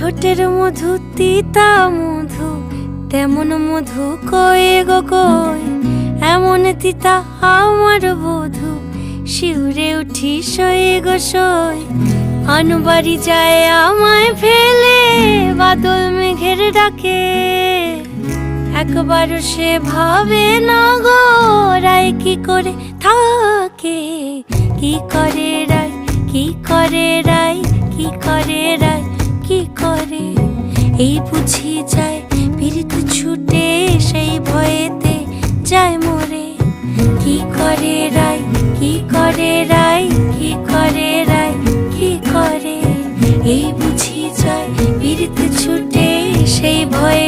ঠোঁটের মধু তিতা মধু, তেমন মধু কয়ে গো কই, এমন তিতা আমার বধূ, শিউরে উঠি সয়ে গো সই। আনবাড়ি যায় আমায় ফেলে, বাদল মেঘের ডাকে, একবারও সে ভাবে না গো রায় কি করে থাকে। কি করে রায়, কি করে রায়, কি করে রায়, কি করে, এই বুঝি যায় পীড়িত ছুটে, সেই ভয়েতে যায় মরে। কি করে রায়, কি করে রায়, কি করে রায়, কি করে, এই বুঝি যায় পীড়িত ছুটে, সেই ভয়ে